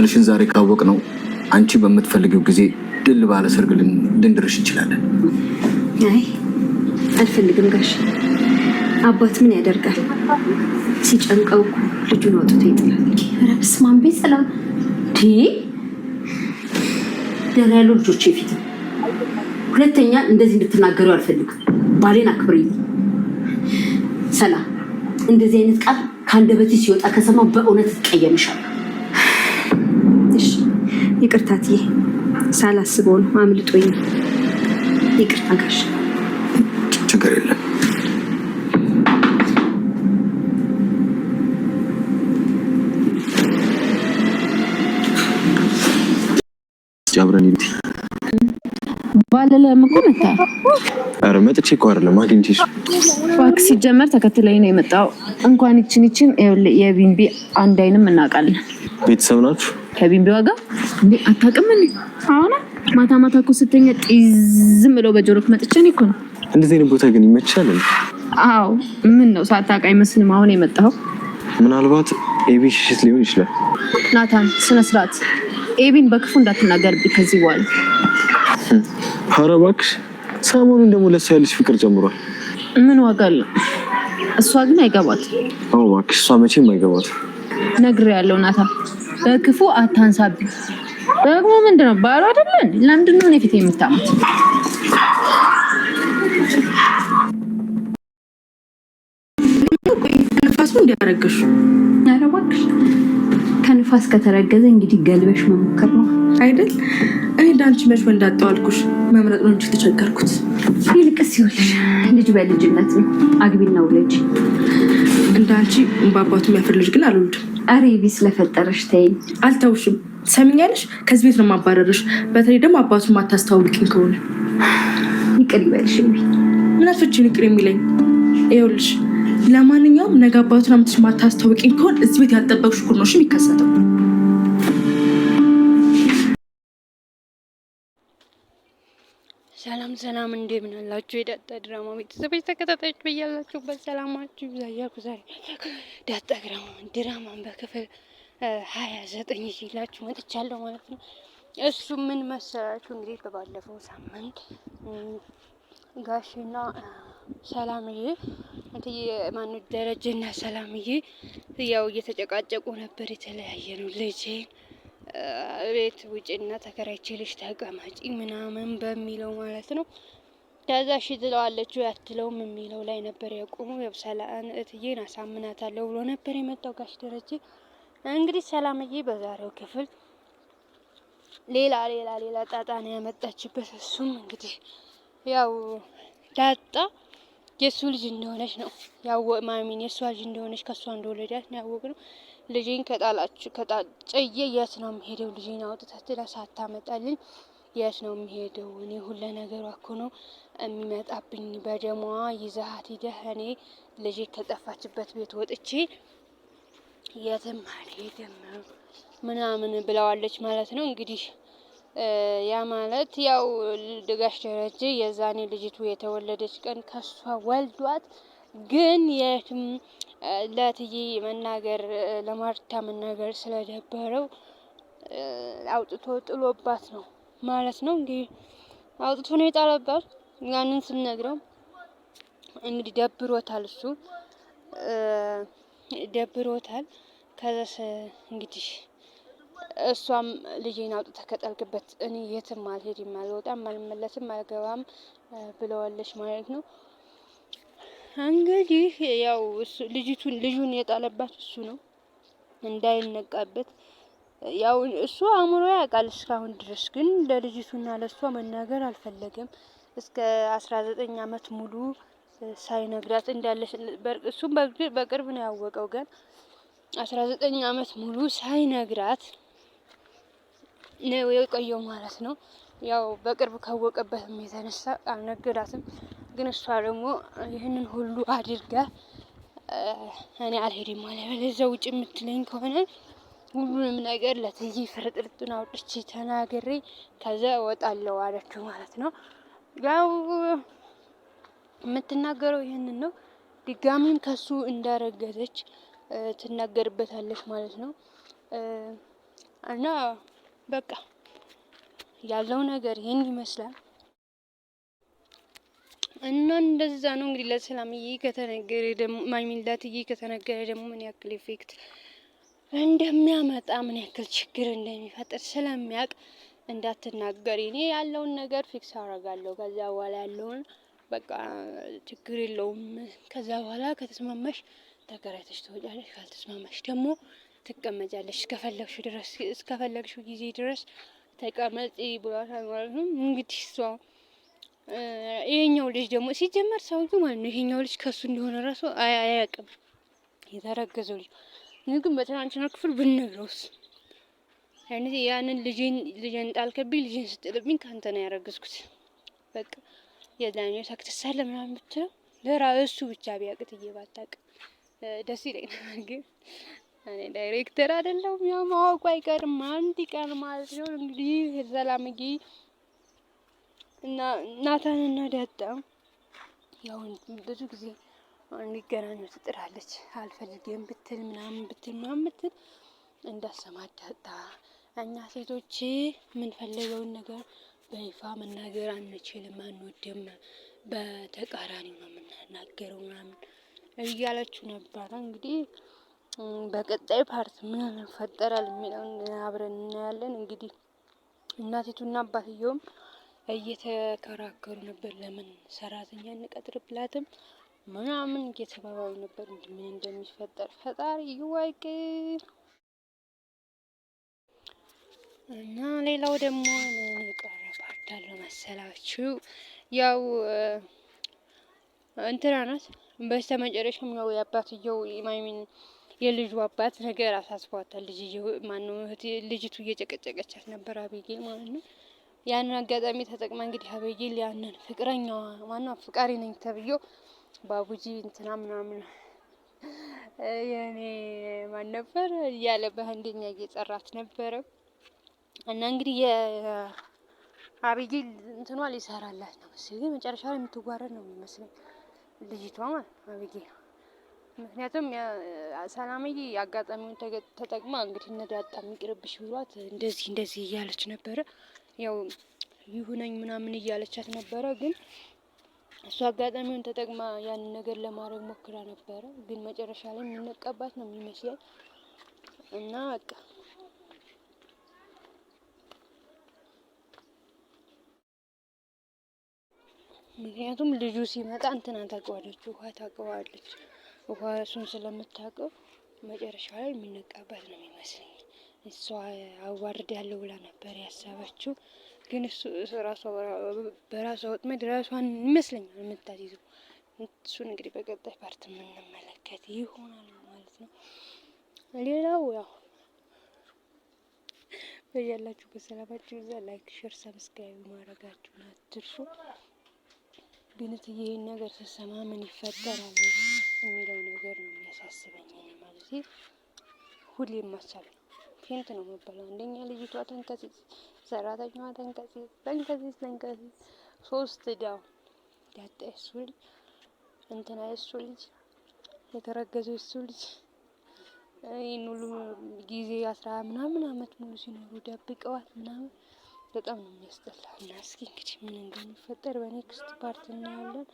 ባልሽን ዛሬ ካወቅ ነው አንቺ በምትፈልጊው ጊዜ ድል ባለ ሰርግ ልንድርሽ እንችላለን። አይ አልፈልግም ጋሽ። አባት ምን ያደርጋል ሲጨንቀው ልጁን አውጥቶ ይጥላል። ኧረ በስመ አብ ሰላም ደህና ያሉ ልጆች ፊት ሁለተኛ እንደዚህ እንድትናገሩ አልፈልግም። ባሌን አክብሪ። ሰላም እንደዚህ አይነት ቃል ከአንደበትሽ ሲወጣ ከሰማው በእውነት ትቀየምሻለሁ። እሺ ይቅርታትዬ፣ ሳላስበው ነው አምልጦኝ። ይቅርታ ጋሽ። ችግር የለም። ጃብረን ይልቲ ባለለም እኮ መጣ። ኧረ መጥቼ እኮ አይደለም አግኝቼሽ። እባክህ ሲጀመር ተከትለኝ ነው የመጣው። እንኳን ይችን የቢንቢ አንድ አይንም እናውቃለን። ቤተሰብ ናችሁ? ከቢንቢዋ ጋር እንዴ አታውቅም እንዴ? አሁን ማታ ማታ እኮ ስተኛ ጢዝም ብለው በጆሮክ መጥቼ ነው እኮ ነው። እንደዚህ አይነት ቦታ ግን ይመችሻል? አዎ ምን ነው ሳታውቅ አይመስልም አሁን የመጣው። ምናልባት ኤቢ ሽሽት ሊሆን ይችላል። ናታን ስነ ስርዓት፣ ኤቢን በክፉ እንዳትናገርብኝ ከዚህ በኋላ። ኧረ እባክሽ፣ ሰሞኑን ደግሞ ለእሷ ያለሽ ፍቅር ጀምሯል። ምን ዋጋ አለው? እሷ ግን አይገባት። አዎ እባክሽ፣ እሷ መቼም አይገባት። ነግሬያለሁ ናታን፣ በክፉ አታንሳብኝ። ደግሞ ምንድነው ባሉ አይደለን? ለምንድን ነው እኔ ፊት የምታሙት? ንፋሱ እንዲያረገሽ። ኧረ እባክሽ፣ ከንፋስ ከተረገዘ እንግዲህ ገልበሽ መሞከር ነው አይደል? እኔ ዳንቺ መች ወንዳጣው አልኩሽ። መምረጥ ነው እንጂ ተቸገርኩት። ይልቅስ ይኸውልሽ ልጅ በልጅነት ነው። አግቢና ውለጂ። እንዳንቺ በአባቱ የሚያፍር ልጅ ግን አልወልድም። ኧረ ይቢ ስለፈጠረሽ ተይኝ። አልተውሽም። ሰሚኛለሽ? ከዚህ ቤት ነው የማባረርሽ። በተለይ ደግሞ አባቱን ማታስተዋውቂኝ ከሆነ ይቅር ይበልሽ። ምን አትፍቺን ይቅር የሚለኝ? ይኸውልሽ ለማንኛውም ነገ አባቱን አምጥተሽ ማታስተዋውቂኝ ከሆነ እዚህ ቤት ያልጠበቅሽ እኮ ነው የሚከሰተው። ሰላም ሰላም፣ እንደምን አላችሁ? የዳጣ ድራማ ቤተሰቦች ተከታታዮች በያላችሁበት ሰላማችሁ ይብዛ እያልኩ ዛሬ ዳጣ ድራማን በክፍል 29 ይዤላችሁ መጥቻለሁ ማለት ነው። እሱ ምን መሰላችሁ እንግዲህ በባለፈው ሳምንት ጋሽና ሰላምዬ ማነው ደረጀና ሰላምዬ ያው እየተጨቃጨቁ ነበር። የተለያየ ነው ልጄን ቤት ውጭና ተከራይቼልሽ ተቀማጪ ምናምን በሚለው ማለት ነው። ከዛ እሺ ትለዋለች ያትለውም የሚለው ላይ ነበር ያቆመው። ያው ሰላም እትዬን አሳምናታለሁ ብሎ ነበር የመጣው ጋሽ ደረጀ። እንግዲህ ሰላምዬ በዛሬው ክፍል ሌላ ጣጣ ነው ያመጣችበት። እሱም እንግዲህ ያው ዳጣ የሱ ልጅ እንደሆነች ነው ያው ማሚን የሷ ልጅ እንደሆነች ከሷ እንደወለዳት ነው ያወቅነው። ልጄን ከጣጨየ የት ነው የሚሄደው? ልጄን አውጥታ ሳታመጣልኝ የት ነው የሚሄደው? እኔ ሁሉ ነገሯ እኮ ነው የሚመጣብኝ። በደሟ ይዛሃት ሂደህ እኔ ልጄ ከጠፋችበት ቤት ወጥቼ የትም አልሄድም ምናምን ብለዋለች ማለት ነው። እንግዲህ ያ ማለት ያው ጋሽ ደረጀ የዛኔ ልጅቱ የተወለደች ቀን ከሷ ወልዷት ግን የትም ለትዬ መናገር ለማርታ መናገር ስለደበረው አውጥቶ ጥሎባት ነው ማለት ነው። እንግዲህ አውጥቶ ነው የጣለባት። ያንን ስንነግረው እንግዲህ ደብሮታል፣ እሱ ደብሮታል። ከዛስ እንግዲህ እሷም ልጄን አውጥታ ከጣልክበት እኔ የትም አልሄድም፣ አልወጣም፣ አልመለስም፣ አልገባም ብለዋለች ማለት ነው። እንግዲህ ያው ልጁን የጣለባት እሱ ነው እንዳይነቃበት። ያው እሱ አእምሮ ያውቃል እስካሁን ድረስ ግን ለልጅቱና ለሷ መናገር አልፈለገም። እስከ 19 አመት ሙሉ ሳይነግራት እንዳለች እሱም በቅርብ ነው ያወቀው። ግን 19 አመት ሙሉ ሳይነግራት ነው የቆየው ማለት ነው። ያው በቅርብ ካወቀበትም የተነሳ አልነገራትም። ግን እሷ ደግሞ ይህንን ሁሉ አድርጋ እኔ አልሄድም ማለት ለዛ ውጭ የምትለኝ ከሆነ ሁሉንም ነገር ለትይ ፍርጥርጡን አውጥቼ ተናግሬ ከዛ እወጣለሁ አለችው ማለት ነው። ያው የምትናገረው ይህንን ነው። ድጋሚም ከሱ እንዳረገዘች ትናገርበታለች ማለት ነው። እና በቃ ያለው ነገር ይሄን ይመስላል። እና እንደዛ ነው እንግዲህ ለሰላምዬ ከተነገረ ደግሞ ማሚላትዬ ከተነገረ ደግሞ ምን ያክል ኢፌክት እንደሚያመጣ ምን ያክል ችግር እንደሚፈጥር ስለሚያውቅ እንዳትናገሪ፣ እኔ ያለውን ነገር ፊክስ አደርጋለሁ። ከዛ በኋላ ያለውን በቃ ችግር የለውም። ከዛ በኋላ ከተስማማሽ ተከራይተሽ ትወጫለሽ፣ ካልተስማማሽ ደግሞ ትቀመጫለሽ እስከፈለግሽው ድረስ እስከፈለግሽው ጊዜ ድረስ ተቀመጪ ብሏታል ማለት ነው። እንግዲህ እሷ ይሄኛው ልጅ ደግሞ ሲጀመር ሰውዬው ማለት ነው ይሄኛው ልጅ ከሱ እንደሆነ ራሱ አያውቅም የተረገዘው ልጅ። እኔ ግን በትናንትና ክፍል ብነግረውስ ያንን ልጄን ጣልክብኝ፣ ልጄን ስጥልብኝ ካንተ ነው ያረገዝኩት በቃ የዛኛው ሳክተሳለ ምናምን ብትለው ለራሱ ብቻ ቢያቅት እየባታቅ ደስ ይለኛል። ግን እኔ ዳይሬክተር አይደለሁም፣ ያው ማወቁ አይቀርም አንድ ቀን ማለት ነው። እንግዲህ ሰላምዬ እና ናታንና ዳጣ ያው ብዙ ጊዜ እንዲገናኙ ትጥራለች። አልፈልግም ብትል ምናምን ብትል እንዳሰማ ዳጣ እኛ ሴቶች የምንፈልገውን ነገር በይፋ መናገር አንችልም፣ አንወድም፣ በተቃራኒ ነው የምናናገረው ምናምን እያለችው ነበረ። እንግዲህ በቀጣይ ፓርት ምን ይፈጠራል የሚለውን አብረን እናያለን። እንግዲህ እናቲቱና አባትየውም እየተከራከሩ ነበር፣ ለምን ሰራተኛ እንቀጥርብላትም ምናምን እየተባባሉ ነበር። ምን እንደሚፈጠር ፈጣሪ ይወቅ። እና ሌላው ደግሞ ምን የቀረ ፓርት አለ መሰላችሁ? ያው እንትና ናት በስተመጨረሻም ያው የአባትየው ማይሚን የልጁ አባት ነገር አሳስቧታል። ልጅቱ እየጨቀጨቀቻት ነበር አቤጌል ማለት ነው። ያንን አጋጣሚ ተጠቅማ እንግዲህ አቤጌል ያንን ፍቅረኛዋ ማነው አፍቃሪ ነኝ ተብዬው ባቡጂ እንትና ምናምን የኔ ማን ነበር እያለ በህንደኛ እየጠራት ነበረ። እና እንግዲህ የአቤጌል እንትኗ ሊሰራላት ነው መሰለኝ፣ ግን መጨረሻ ላይ የምትዋረድ ነው የሚመስለኝ ልጅቷ ማለት አቤጌል። ምክንያቱም ሰላምዬ አጋጣሚውን ተጠቅማ እንግዲህ እነዳጣ የሚቅርብሽ ብሏት እንደዚህ እያለች ነበረ። ያው ይሁነኝ ምናምን እያለቻት ነበረ። ግን እሱ አጋጣሚውን ተጠቅማ ያንን ነገር ለማድረግ ሞክራ ነበረ። ግን መጨረሻ ላይ የሚነቀባት ነው የሚመስለኝ እና በቃ ምክንያቱም ልጁ ሲመጣ እንትና ታውቀዋለች፣ ውሃ ታውቀዋለች። ውሃ እሱን ስለምታውቀው መጨረሻ ላይ የሚነቃባት ነው የሚመስለኝ። እሷ አዋርድ ያለው ብላ ነበር ያሰበችው፣ ግን እሱ ራሷ በራሷ ወጥመድ ራሷን ይመስለኛል የምታስይዘው። እሱን እንግዲህ በቀጣይ ፓርት የምንመለከት ይሆናል ማለት ነው። ሌላው ያው በያላችሁ በሰላማችሁ ይዛ ላይክ፣ ሼር፣ ሰብስክራይብ ማድረጋችሁን አትርሱ። ግን ይሄን ነገር ስሰማ ምን ይፈጠራል የሚለው ነገር ነው የሚያሳስበኝ ማለት ነው። ሁሌም ማሳብ ፌንት ነው መባለው። አንደኛ ልጅቷ ተንከሲስ፣ ሰራተኛዋ ተንከሲስ፣ ሶስት ዳው ዳጣ እሱ ልጅ እንትና እሱ ልጅ የተረገዘው እሱ ልጅ ይሄን ሁሉ ጊዜ 10 ምናምን አመት ሙሉ ሲኖሩ ደብቀዋት ምናምን በጣም ነው የሚያስጠላው። እና እስኪ እንግዲህ ምን እንደሚፈጠር በኔክስት ፓርት እናያለን።